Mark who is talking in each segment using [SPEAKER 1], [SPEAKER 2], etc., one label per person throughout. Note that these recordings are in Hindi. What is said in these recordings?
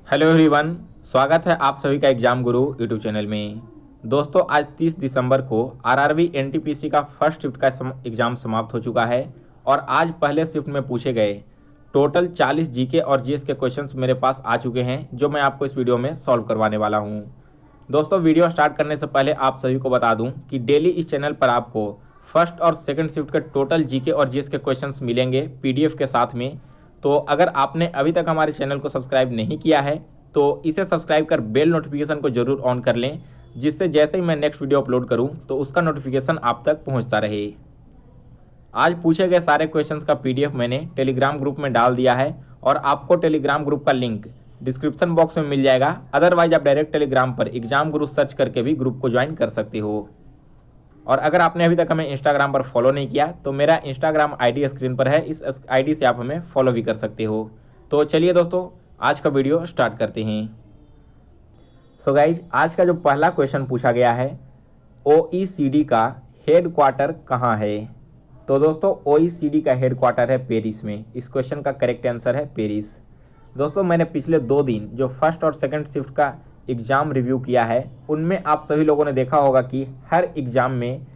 [SPEAKER 1] हेलो एवरीवन, स्वागत है आप सभी का एग्जाम गुरु यूट्यूब चैनल में। दोस्तों, आज 30 दिसंबर को आरआरबी एनटीपीसी का फर्स्ट शिफ्ट का एग्ज़ाम समाप्त हो चुका है और आज पहले शिफ्ट में पूछे गए टोटल 40 जीके और जीएस के क्वेश्चंस मेरे पास आ चुके हैं, जो मैं आपको इस वीडियो में सॉल्व करवाने वाला हूं। दोस्तों, वीडियो स्टार्ट करने से पहले आप सभी को बता दूं कि डेली इस चैनल पर आपको फर्स्ट और सेकंड शिफ्ट के टोटल जीके और जीएस के क्वेश्चंस मिलेंगे पीडीएफ के साथ में। तो अगर आपने अभी तक हमारे चैनल को सब्सक्राइब नहीं किया है तो इसे सब्सक्राइब कर बेल नोटिफिकेशन को जरूर ऑन कर लें, जिससे जैसे ही मैं नेक्स्ट वीडियो अपलोड करूं तो उसका नोटिफिकेशन आप तक पहुंचता रहे। आज पूछे गए सारे क्वेश्चंस का पीडीएफ मैंने टेलीग्राम ग्रुप में डाल दिया है और आपको टेलीग्राम ग्रुप का लिंक डिस्क्रिप्शन बॉक्स में मिल जाएगा। अदरवाइज आप डायरेक्ट टेलीग्राम पर एग्जाम गुरु सर्च करके भी ग्रुप को ज्वाइन कर सकते हो। और अगर आपने अभी तक हमें इंस्टाग्राम पर फॉलो नहीं किया तो मेरा इंस्टाग्राम आईडी स्क्रीन पर है, इस आईडी से आप हमें फॉलो भी कर सकते हो। तो चलिए दोस्तों, आज का वीडियो स्टार्ट करते हैं। सो गाइज, आज का जो पहला क्वेश्चन पूछा गया है, ओईसीडी का हेडक्वार्टर कहाँ है? तो दोस्तों, ओईसीडी का हेडक्वार्टर है पेरिस में। इस क्वेश्चन का करेक्ट आंसर है पेरिस। दोस्तों, मैंने पिछले 2 दिन जो फर्स्ट और सेकंड शिफ्ट का एग्ज़ाम रिव्यू किया है, उनमें आप सभी लोगों ने देखा होगा कि हर एग्ज़ाम में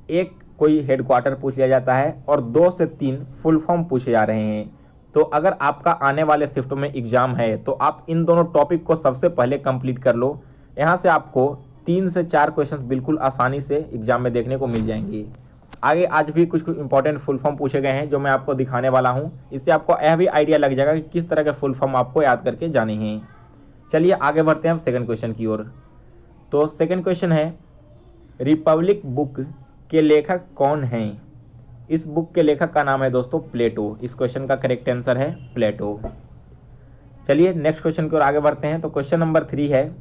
[SPEAKER 1] एक कोई हेडक्वार्टर पूछ लिया जाता है और 2 से 3 फुल फॉर्म पूछे जा रहे हैं। तो अगर आपका आने वाले शिफ्ट में एग्ज़ाम है तो आप इन दोनों टॉपिक को सबसे पहले कंप्लीट कर लो। यहाँ से आपको 3 से 4 क्वेश्चन बिल्कुल आसानी से एग्ज़ाम में देखने को मिल जाएंगे। आगे आज भी कुछ इंपॉर्टेंट फुल फॉर्म पूछे गए हैं जो मैं आपको दिखाने वाला हूँ। इससे आपको यह भी आइडिया लग जाएगा कि किस तरह के फुल फॉर्म आपको याद करके जाने हैं। चलिए आगे बढ़ते हैं हम सेकंड क्वेश्चन की ओर। तो सेकंड क्वेश्चन है, रिपब्लिक बुक के लेखक कौन हैं? इस बुक के लेखक का नाम है दोस्तों प्लेटो। इस क्वेश्चन का करेक्ट आंसर है प्लेटो। चलिए नेक्स्ट क्वेश्चन की ओर आगे बढ़ते हैं। तो क्वेश्चन नंबर 3 है,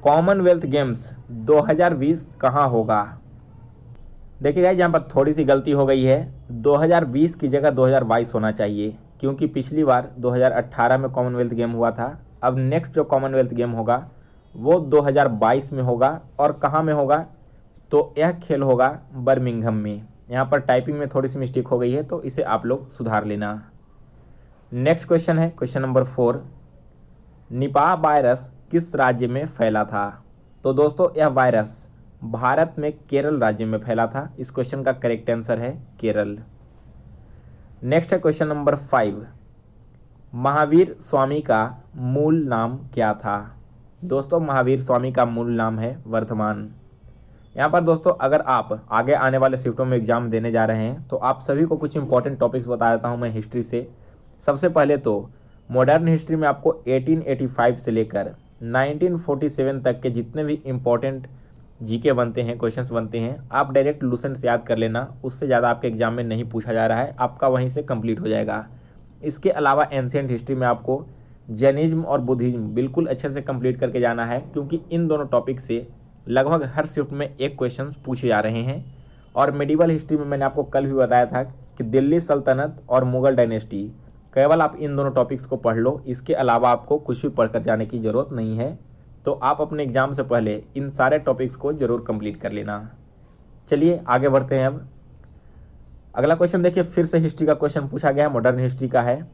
[SPEAKER 1] कॉमनवेल्थ गेम्स 2020 कहाँ होगा? देखिए गाइस, यहाँ पर थोड़ी सी गलती हो गई है। 2020 की जगह 2022 होना चाहिए, क्योंकि पिछली बार 2018 में कॉमनवेल्थ गेम हुआ था। अब नेक्स्ट जो कॉमनवेल्थ गेम होगा वो 2022 में होगा। और कहाँ में होगा? तो यह खेल होगा बर्मिंघम में। यहाँ पर टाइपिंग में थोड़ी सी मिस्टेक हो गई है, तो इसे आप लोग सुधार लेना। नेक्स्ट क्वेश्चन है क्वेश्चन नंबर 4, निपाह वायरस किस राज्य में फैला था? तो दोस्तों, यह वायरस भारत में केरल राज्य में फैला था। इस क्वेश्चन का करेक्ट आंसर है केरल। नेक्स्ट है क्वेश्चन नंबर 5, महावीर स्वामी का मूल नाम क्या था? दोस्तों, महावीर स्वामी का मूल नाम है वर्धमान। यहाँ पर दोस्तों, अगर आप आगे आने वाले शिफ्टों में एग्जाम देने जा रहे हैं तो आप सभी को कुछ इंपॉर्टेंट टॉपिक्स बता देता हूँ मैं हिस्ट्री से। सबसे पहले तो मॉडर्न हिस्ट्री में आपको 1885 से लेकर 1947 तक के जितने भी इम्पोर्टेंट जीके बनते हैं, क्वेश्चंस बनते हैं, आप डायरेक्ट लूसेंट से याद कर लेना। उससे ज़्यादा आपके एग्जाम में नहीं पूछा जा रहा है, आपका वहीं से कंप्लीट हो जाएगा। इसके अलावा एंशिएंट हिस्ट्री में आपको जैनिज्म और बुद्धिज्म बिल्कुल अच्छे से कंप्लीट करके जाना है, क्योंकि इन दोनों टॉपिक से लगभग हर शिफ्ट में एक क्वेश्चन पूछे जा रहे हैं। और मेडिवल हिस्ट्री में मैंने आपको कल भी बताया था कि दिल्ली सल्तनत और मुगल डायनेस्टी, केवल आप इन दोनों टॉपिक्स को पढ़ लो। इसके अलावा आपको कुछ भी पढ़कर जाने की ज़रूरत नहीं है। तो आप अपने एग्जाम से पहले इन सारे टॉपिक्स को जरूर कंप्लीट कर लेना। चलिए आगे बढ़ते हैं। अब अगला क्वेश्चन देखिए, फिर से हिस्ट्री का क्वेश्चन पूछा गया है, मॉडर्न हिस्ट्री का है।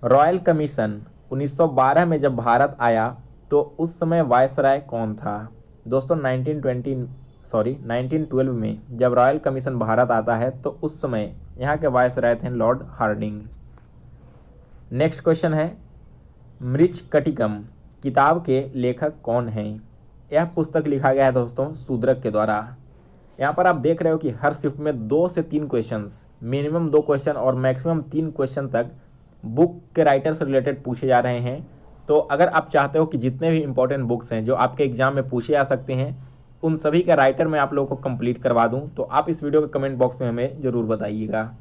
[SPEAKER 1] रॉयल कमीशन 1912 में जब भारत आया तो उस समय वायसराय कौन था? दोस्तों, 1912 में जब रॉयल कमीशन भारत आता है तो उस समय यहाँ के वायसराय थे लॉर्ड हार्डिंग। नेक्स्ट क्वेश्चन है, मृच्छकटिकम किताब के लेखक कौन हैं? यह पुस्तक लिखा गया है दोस्तों शूद्रक के द्वारा। यहाँ पर आप देख रहे हो कि हर शिफ्ट में 2 से 3 क्वेश्चंस, मिनिमम 2 क्वेश्चन और मैक्सिमम 3 क्वेश्चन तक बुक के राइटर से रिलेटेड पूछे जा रहे हैं। तो अगर आप चाहते हो कि जितने भी इंपॉर्टेंट बुक्स हैं जो आपके एग्जाम में पूछे जा सकते हैं, उन सभी का राइटर मैं आप लोगों को कंप्लीट करवा दूं, तो आप इस वीडियो के कमेंट बॉक्स में हमें ज़रूर बताइएगा।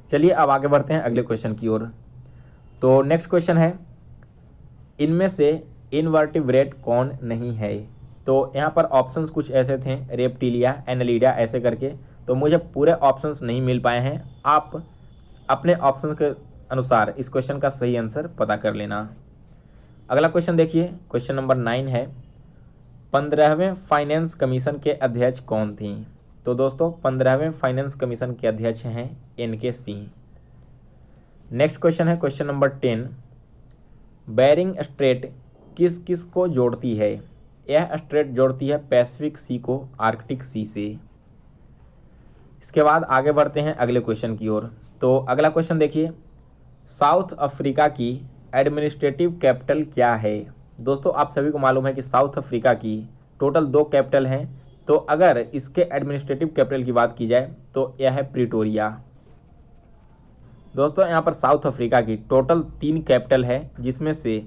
[SPEAKER 1] चलिए अब आगे बढ़ते हैं अगले क्वेश्चन की ओर। तो नेक्स्ट क्वेश्चन है, इनमें से इनवर्टिब्रेट कौन नहीं है? तो यहाँ पर ऑप्शंस कुछ ऐसे थे, रेप्टिलिया, एनालिडा, ऐसे करके। तो मुझे पूरे ऑप्शंस नहीं मिल पाए हैं। आप अपने ऑप्शन के अनुसार इस क्वेश्चन का सही आंसर पता कर लेना। अगला क्वेश्चन देखिए, क्वेश्चन नंबर 9 है, 15वें फाइनेंस कमीशन के अध्यक्ष कौन थी? तो दोस्तों, 15वें फाइनेंस कमीशन के अध्यक्ष हैं एनके सिंह। नेक्स्ट क्वेश्चन है क्वेश्चन नंबर 10, बेरिंग स्ट्रेट किस किस को जोड़ती है? यह स्ट्रेट जोड़ती है पैसिफिक सी को आर्कटिक सी से। इसके बाद आगे बढ़ते हैं अगले क्वेश्चन की ओर। तो अगला क्वेश्चन देखिए, साउथ अफ्रीका की एडमिनिस्ट्रेटिव कैपिटल क्या है? दोस्तों आप सभी को मालूम है कि साउथ अफ्रीका की टोटल 2 कैपिटल हैं, तो अगर इसके एडमिनिस्ट्रेटिव कैपिटल की बात की जाए तो यह है प्रिटोरिया। दोस्तों यहाँ पर साउथ अफ्रीका की टोटल 3 कैपिटल है, जिसमें से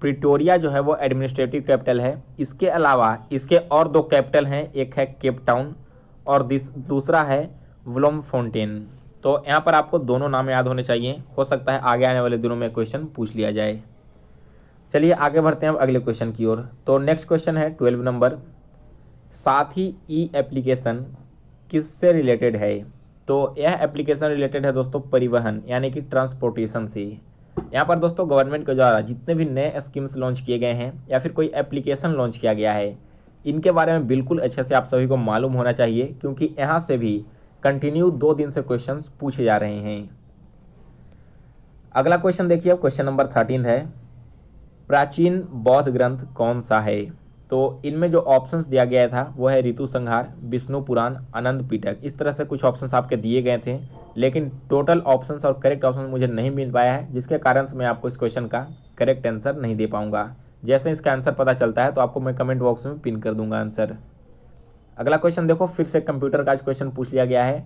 [SPEAKER 1] प्रिटोरिया जो है वो एडमिनिस्ट्रेटिव कैपिटल है। इसके अलावा इसके और 2 कैपिटल हैं, एक है केप टाउन और दूसरा है ब्लूमफोंटेन। तो यहाँ पर आपको दोनों नाम याद होने चाहिए, हो सकता है आगे आने वाले दिनों में क्वेश्चन पूछ लिया जाए। चलिए आगे बढ़ते हैं अब अगले क्वेश्चन की ओर। तो नेक्स्ट क्वेश्चन है 12 नंबर, साथी ई एप्लीकेशन किससे रिलेटेड है? तो यह एप्लीकेशन रिलेटेड है दोस्तों परिवहन यानी कि ट्रांसपोर्टेशन से। यहाँ पर दोस्तों गवर्नमेंट के द्वारा जितने भी नए स्कीम्स लॉन्च किए गए हैं या फिर कोई एप्लीकेशन लॉन्च किया गया है, इनके बारे में बिल्कुल अच्छे से आप सभी को मालूम होना चाहिए, क्योंकि यहाँ से भी कंटिन्यू 2 दिन से क्वेश्चंस पूछे जा रहे हैं। अगला क्वेश्चन देखिए, अब क्वेश्चन नंबर 13 है, प्राचीन बौद्ध ग्रंथ कौन सा है? तो इनमें जो ऑप्शंस दिया गया था वो है ऋतु संहार, विष्णु पुराण, आनंद पिटक। इस तरह से कुछ ऑप्शंस आपके दिए गए थे, लेकिन टोटल ऑप्शंस और करेक्ट ऑप्शन मुझे नहीं मिल पाया है, जिसके कारण से मैं आपको इस क्वेश्चन का करेक्ट आंसर नहीं दे पाऊंगा। जैसे इसका आंसर पता चलता है तो आपको मैं कमेंट बॉक्स में पिन कर दूंगा आंसर। अगला क्वेश्चन देखो, फिर से कंप्यूटर का क्वेश्चन पूछ लिया गया है,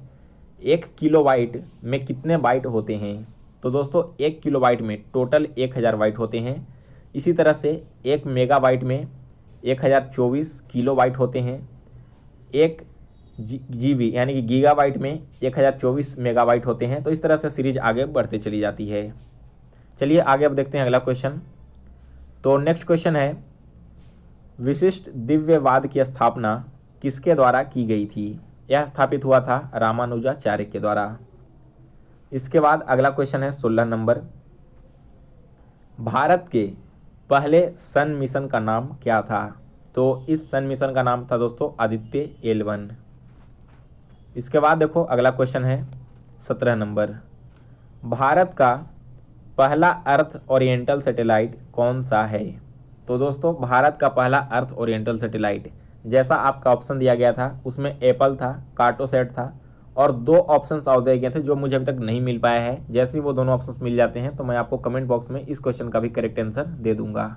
[SPEAKER 1] 1 किलोबाइट में कितने बाइट होते हैं? तो दोस्तों 1 किलोबाइट में टोटल 1000 बाइट होते हैं। इसी तरह से 1 मेगाबाइट में 1024 किलोबाइट होते हैं। 1 GB यानी कि गीगाबाइट में 1024 मेगाबाइट होते हैं। तो इस तरह से सीरीज आगे बढ़ते चली जाती है। चलिए आगे अब देखते हैं अगला क्वेश्चन। तो नेक्स्ट क्वेश्चन है, विशिष्ट दिव्यवाद की स्थापना किसके द्वारा की गई थी? यह स्थापित हुआ था रामानुजाचार्य के द्वारा। इसके बाद अगला क्वेश्चन है 16 नंबर, भारत के पहले सन मिशन का नाम क्या था? तो इस सन मिशन का नाम था दोस्तों आदित्य L1। इसके बाद देखो अगला क्वेश्चन है 17 नंबर, भारत का पहला अर्थ ओरिएंटल सैटेलाइट कौन सा है? तो दोस्तों भारत का पहला अर्थ ओरिएंटल सैटेलाइट, जैसा आपका ऑप्शन दिया गया था उसमें एप्पल था, कार्टोसैट था और 2 ऑप्शंस और दिए गए थे जो मुझे अभी तक नहीं मिल पाया है। जैसे ही वो दोनों ऑप्शंस मिल जाते हैं तो मैं आपको कमेंट बॉक्स में इस क्वेश्चन का भी करेक्ट आंसर दे दूंगा।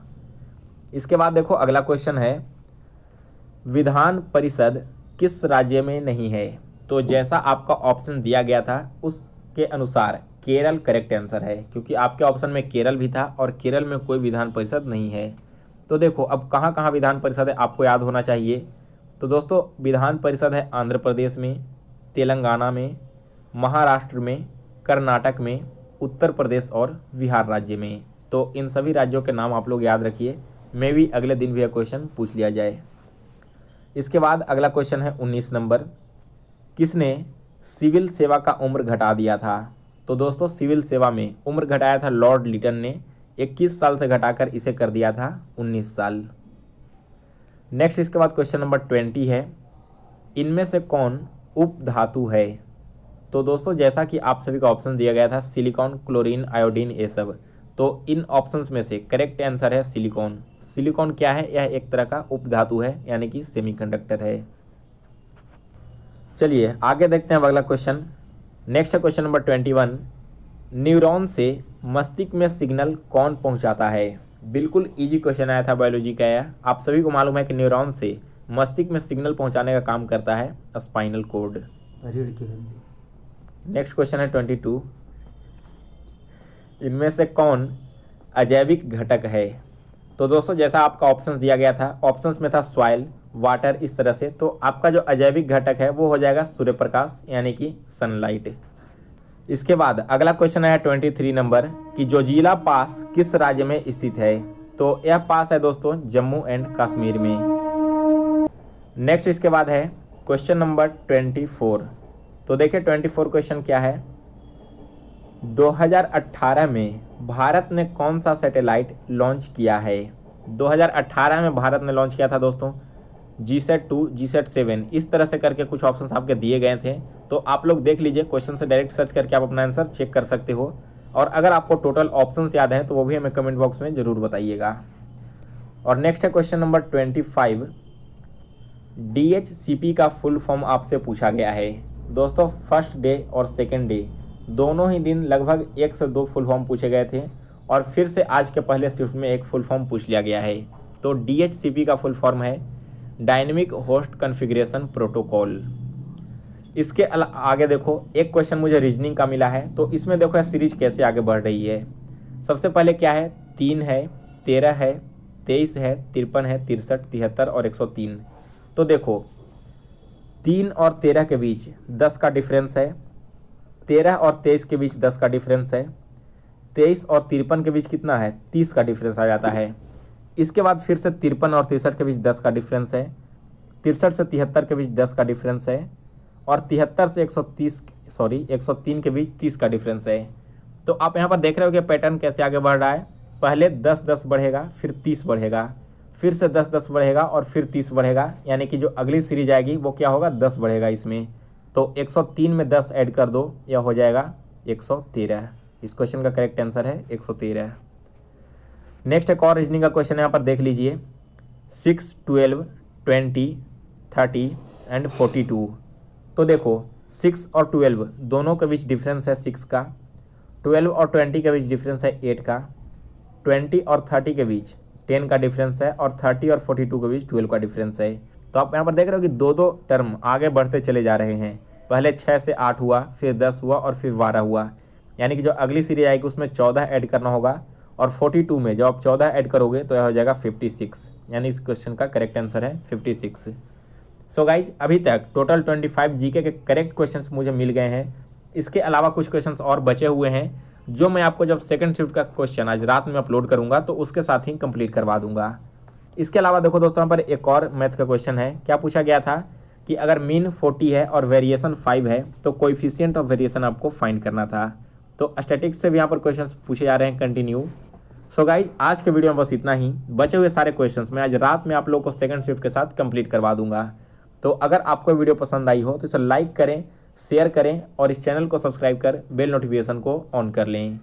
[SPEAKER 1] इसके बाद देखो अगला क्वेश्चन है, विधान परिषद किस राज्य में नहीं है? तो जैसा आपका ऑप्शन दिया गया था उसके अनुसार केरल करेक्ट आंसर है, क्योंकि आपके ऑप्शन में केरल भी था और केरल में कोई विधान परिषद नहीं है। तो देखो अब कहाँ कहाँ विधान परिषद है आपको याद होना चाहिए। तो दोस्तों विधान परिषद है आंध्र प्रदेश में, तेलंगाना में, महाराष्ट्र में, कर्नाटक में, उत्तर प्रदेश और बिहार राज्य में। तो इन सभी राज्यों के नाम आप लोग याद रखिए, मे भी अगले दिन भी यह क्वेश्चन पूछ लिया जाए। इसके बाद अगला क्वेश्चन है 19 नंबर, किसने सिविल सेवा का उम्र घटा दिया था? तो दोस्तों सिविल सेवा में उम्र घटाया था लॉर्ड लिटन ने, 21 साल से घटाकर इसे कर दिया था 19 साल। नेक्स्ट इसके बाद क्वेश्चन नंबर 20 है, इनमें से कौन उपधातु है? तो दोस्तों जैसा कि आप सभी का ऑप्शन दिया गया था सिलिकॉन, क्लोरीन, आयोडीन ये सब, तो इन ऑप्शंस में से करेक्ट आंसर है सिलिकॉन। सिलिकॉन क्या है? यह एक तरह का उपधातु है यानी कि सेमीकंडक्टर है। चलिए आगे देखते हैं अगला क्वेश्चन। नेक्स्ट है क्वेश्चन नंबर 21, न्यूरॉन से मस्तिष्क में सिग्नल कौन पहुंचाता है? बिल्कुल इजी क्वेश्चन आया था बायोलॉजी का यह। आप सभी को मालूम है कि न्यूरॉन से मस्तिष्क में सिग्नल पहुंचाने का काम करता है स्पाइनल कोड। नेक्स्ट क्वेश्चन है 22, इनमें से कौन अजैविक घटक है? तो दोस्तों जैसा आपका ऑप्शंस दिया गया था, ऑप्शंस में था सॉइल, वाटर, इस तरह से, तो आपका जो अजैविक घटक है वो हो जाएगा सूर्य प्रकाश यानी कि सनलाइट। इसके बाद अगला क्वेश्चन है 23 नंबर, कि जोजिला पास किस राज्य में स्थित है? तो यह पास है दोस्तों जम्मू एंड कश्मीर में। नेक्स्ट इसके बाद है क्वेश्चन नंबर 24। तो देखिए 24 क्वेश्चन क्या है, 2018 में भारत ने कौन सा सैटेलाइट लॉन्च किया है? 2018 में भारत ने लॉन्च किया था दोस्तों GSAT-2, GSAT-7, इस तरह से करके कुछ ऑप्शंस आपके दिए गए थे। तो आप लोग देख लीजिए, क्वेश्चन से डायरेक्ट सर्च करके आप अपना आंसर चेक कर सकते हो। और अगर आपको टोटल ऑप्शंस याद हैं तो वो भी हमें कमेंट बॉक्स में ज़रूर बताइएगा। और नेक्स्ट है क्वेश्चन नंबर 25। DHCP का फुल फॉर्म आपसे पूछा गया है। दोस्तों फर्स्ट डे और सेकेंड डे दोनों ही दिन लगभग 1 से 2 फुल फॉर्म पूछे गए थे और फिर से आज के पहले शिफ्ट में एक फुल फॉर्म पूछ लिया गया है। तो DHCP का फुल फॉर्म है डायनेमिक होस्ट कॉन्फ़िगरेशन प्रोटोकॉल। इसके आगे देखो एक क्वेश्चन मुझे रीजनिंग का मिला है, तो इसमें देखो यह सीरीज कैसे आगे बढ़ रही है। सबसे पहले क्या है, 3 है, 13 है, 23 है, 53 है, 63, 73 और 103। तो देखो 3 और 13 के बीच 10 का डिफरेंस है, 13 और 23 के बीच 10 का डिफरेंस है, 23 और 53 के बीच कितना है, 30 का डिफरेंस आ जाता है। इसके बाद फिर से 53 और 63 के बीच 10 का डिफरेंस है, 63 से 73 के बीच 10 का डिफरेंस है और 73 से 103 के बीच 30 का डिफरेंस है। तो आप यहाँ पर देख रहे हो कि पैटर्न कैसे आगे बढ़ रहा है। पहले 10-10 बढ़ेगा, फिर 30 बढ़ेगा, फिर से 10-10 बढ़ेगा और फिर 30 बढ़ेगा, यानी कि जो अगली सीरीज आएगी वो क्या होगा, 10 बढ़ेगा इसमें। तो 103 में 10 ऐड कर दो, यह हो जाएगा 113। इस क्वेश्चन का करेक्ट आंसर है 113। नेक्स्ट एक और रीजनिंग का क्वेश्चन यहाँ पर देख लीजिए। 6, 12, 20, 30 एंड 42। तो देखो 6 और 12 दोनों के बीच डिफरेंस है 6 का, 12 और 20 के बीच डिफरेंस है 8 का, 20 और 30 के बीच 10 का डिफरेंस है और 30 और 42 के बीच 12 का डिफरेंस है। तो आप यहाँ पर देख रहे हो कि दो टर्म आगे बढ़ते चले जा रहे हैं। पहले 6 से 8 हुआ, फिर 10 हुआ और फिर 12 हुआ, यानी कि जो अगली सीरीज आएगी उसमें 14 ऐड करना होगा और 42 में जब आप 14 ऐड करोगे तो यह हो जाएगा 56, यानी इस क्वेश्चन का करेक्ट आंसर है 56। सो गाइज अभी तक टोटल 25 जीके के करेक्ट क्वेश्चंस मुझे मिल गए हैं। इसके अलावा कुछ क्वेश्चंस और बचे हुए हैं जो मैं आपको जब सेकंड शिफ्ट का क्वेश्चन आज रात में अपलोड करूंगा तो उसके साथ ही कंप्लीट करवा दूंगा। इसके अलावा देखो दोस्तों यहाँ पर एक और मैथ्स का क्वेश्चन है। क्या पूछा गया था कि अगर मीन 40 है और वेरिएशन 5 है तो कोएफिशिएंट ऑफ वेरिएशन आपको फाइंड करना था। तो स्टैटिक्स से भी यहाँ पर क्वेश्चन पूछे जा रहे हैं कंटिन्यू। सो गाइज आज के वीडियो में बस इतना ही। बचे हुए सारे क्वेश्चंस मैं आज रात में आप लोगों को सेकंड शिफ्ट के साथ कंप्लीट करवा दूंगा। तो अगर आपको वीडियो पसंद आई हो तो इसे लाइक करें, शेयर करें और इस चैनल को सब्सक्राइब कर बेल नोटिफिकेशन को ऑन कर लें।